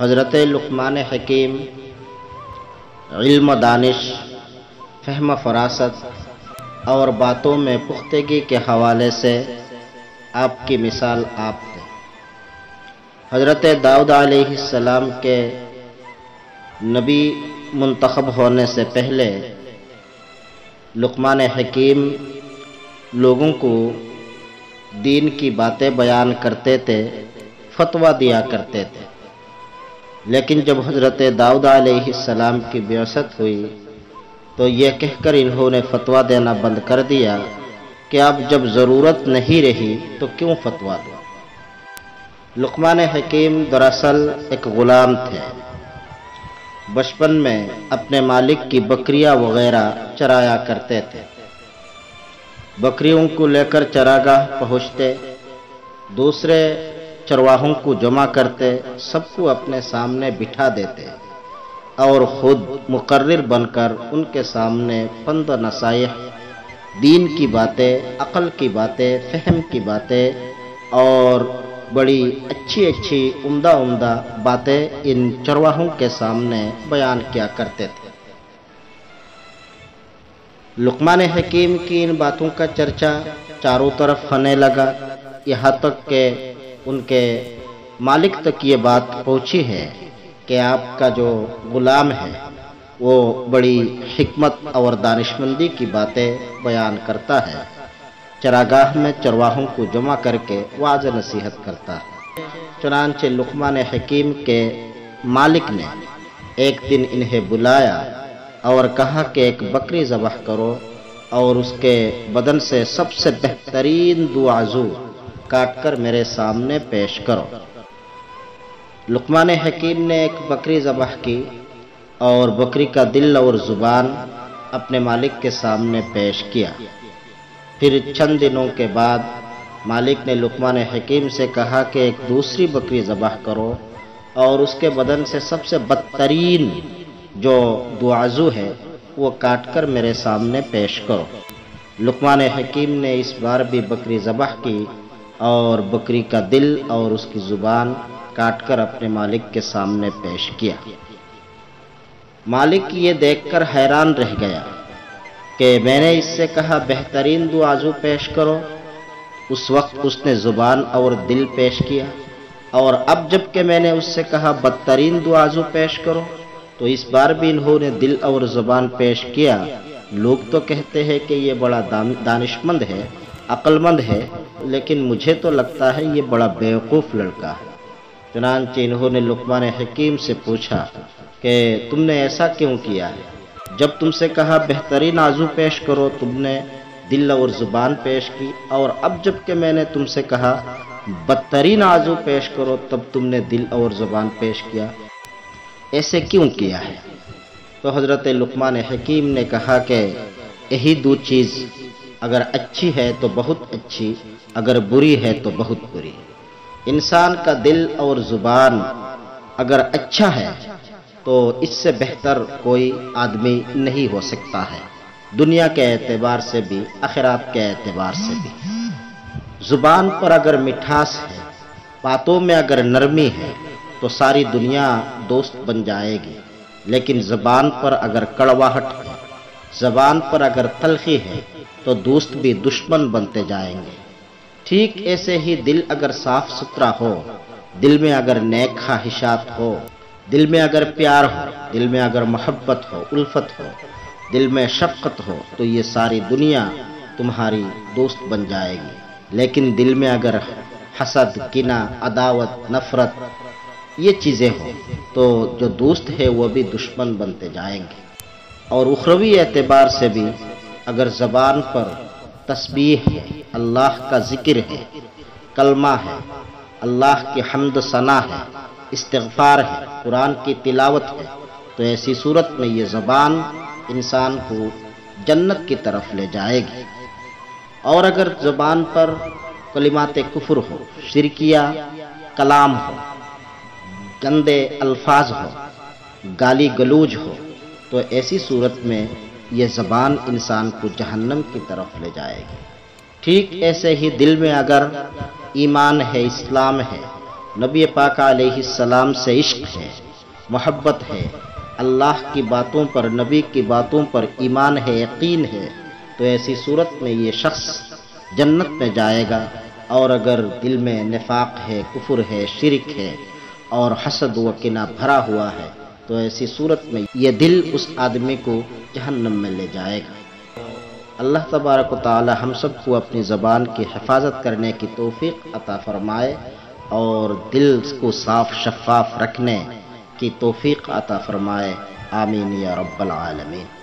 حضرت لقمان حکیم علم و دانش، فہم و فراست اور باتوں میں پختگی کے حوالے سے آپ کی مثال آپ ہیں۔ حضرت داؤد علیہ السلام کے نبی منتخب ہونے سے پہلے لقمان حکیم لوگوں کو دین کی باتیں بیان کرتے تھے، فتویٰ دیا کرتے تھے، لیکن جب حضرت داؤد علیہ السلام کی بعثت ہوئی تو یہ کہہ کر انہوں نے فتویٰ دینا بند کر دیا کہ اب جب ضرورت نہیں رہی تو کیوں فتویٰ دو۔ لقمان حکیم دراصل ایک غلام تھے۔ بچپن میں اپنے مالک کی بکریاں وغیرہ چرایا کرتے تھے۔ بکریوں کو لے کر چراگاہ پہنچتے، دوسرے چرواہوں کو جمع کرتے، سب کو اپنے سامنے بٹھا دیتے اور خود مقرر بن کر ان کے سامنے پند و نصائح، دین کی باتیں، عقل کی باتیں، فہم کی باتیں اور بڑی اچھی عمدہ باتیں ان چرواہوں کے سامنے بیان کیا کرتے تھے۔ لقمان حکیم کی ان باتوں کا چرچا چاروں طرف ہونے لگا، یہاں تک کہ ان کے مالک تک یہ بات پہنچی ہے کہ آپ کا جو غلام ہے وہ بڑی حکمت اور دانشمندی کی باتیں بیان کرتا ہے، چراگاہ میں چرواہوں کو جمع کر کے واعظ نصیحت کرتا ہے۔ چنانچہ لقمان حکیم کے مالک نے ایک دن انہیں بلایا اور کہا کہ ایک بکری ذبح کرو اور اس کے بدن سے سب سے بہترین دو عضو کاٹ کر میرے سامنے پیش کرو۔ لقمان حکیم نے ایک بکری ذبح کی اور بکری کا دل اور زبان اپنے مالک کے سامنے پیش کیا۔ پھر چند دنوں کے بعد مالک نے لقمان حکیم سے کہا کہ ایک دوسری بکری ذبح کرو اور اس کے بدن سے سب سے بدترین جو دو عضو ہے وہ کاٹ کر میرے سامنے پیش کرو۔ لقمان حکیم نے اس بار بھی بکری ذبح کی اور بکری کا دل اور اس کی زبان کاٹ کر اپنے مالک کے سامنے پیش کیا۔ مالک یہ دیکھ کر حیران رہ گیا کہ میں نے اس سے کہا بہترین دو عضو پیش کرو، اس وقت اس نے زبان اور دل پیش کیا، اور اب جب کہ میں نے اس سے کہا بدترین دو عضو پیش کرو تو اس بار بھی انہوں نے دل اور زبان پیش کیا۔ لوگ تو کہتے ہیں کہ یہ بڑا دانشمند ہے، عقل مند ہے، لیکن مجھے تو لگتا ہے یہ بڑا بیوقوف لڑکا ہے۔ چنانچہ انہوں نے لقمان حکیم سے پوچھا کہ تم نے ایسا کیوں کیا ہے؟ جب تم سے کہا بہترین عضو پیش کرو تم نے دل اور زبان پیش کی، اور اب جب کہ میں نے تم سے کہا بدترین عضو پیش کرو تب تم نے دل اور زبان پیش کیا، ایسے کیوں کیا ہے؟ تو حضرت لقمان حکیم نے کہا کہ یہی دو چیز اگر اچھی ہے تو بہت اچھی، اگر بری ہے تو بہت بری۔ انسان کا دل اور زبان اگر اچھا ہے تو اس سے بہتر کوئی آدمی نہیں ہو سکتا ہے، دنیا کے اعتبار سے بھی، آخرات کے اعتبار سے بھی۔ زبان پر اگر مٹھاس ہے، باتوں میں اگر نرمی ہے تو ساری دنیا دوست بن جائے گی، لیکن زبان پر اگر کڑواہٹ ہے، زبان پر اگر تلخی ہے تو دوست بھی دشمن بنتے جائیں گے۔ ٹھیک ایسے ہی دل اگر صاف ستھرا ہو، دل میں اگر نیک خواہشات ہو، دل میں اگر پیار ہو، دل میں اگر محبت ہو، الفت ہو، دل میں شفقت ہو تو یہ ساری دنیا تمہاری دوست بن جائے گی، لیکن دل میں اگر حسد، کینہ، عداوت، نفرت یہ چیزیں ہو تو جو دوست ہے وہ بھی دشمن بنتے جائیں گے۔ اور اخروی اعتبار سے بھی اگر زبان پر تسبیح ہے، اللہ کا ذکر ہے، کلمہ ہے، اللہ کی حمد ثنا ہے، استغفار ہے، قرآن کی تلاوت ہے، تو ایسی صورت میں یہ زبان انسان کو جنت کی طرف لے جائے گی۔ اور اگر زبان پر کلمات کفر ہو، شرکیہ کلام ہو، گندے الفاظ ہو، گالی گلوج ہو، تو ایسی صورت میں یہ زبان انسان کو جہنم کی طرف لے جائے گی۔ ٹھیک ایسے ہی دل میں اگر ایمان ہے، اسلام ہے، نبی پاک علیہ السلام سے عشق ہے، محبت ہے، اللہ کی باتوں پر، نبی کی باتوں پر ایمان ہے، یقین ہے، تو ایسی صورت میں یہ شخص جنت میں جائے گا۔ اور اگر دل میں نفاق ہے، کفر ہے، شرک ہے اور حسد و کینہ بھرا ہوا ہے تو ایسی صورت میں یہ دل اس آدمی کو جہنم میں لے جائے گا۔ اللہ تبارک و تعالی ہم سب کو اپنی زبان کی حفاظت کرنے کی توفیق عطا فرمائے اور دل کو صاف شفاف رکھنے کی توفیق عطا فرمائے، آمین یا رب العالمین۔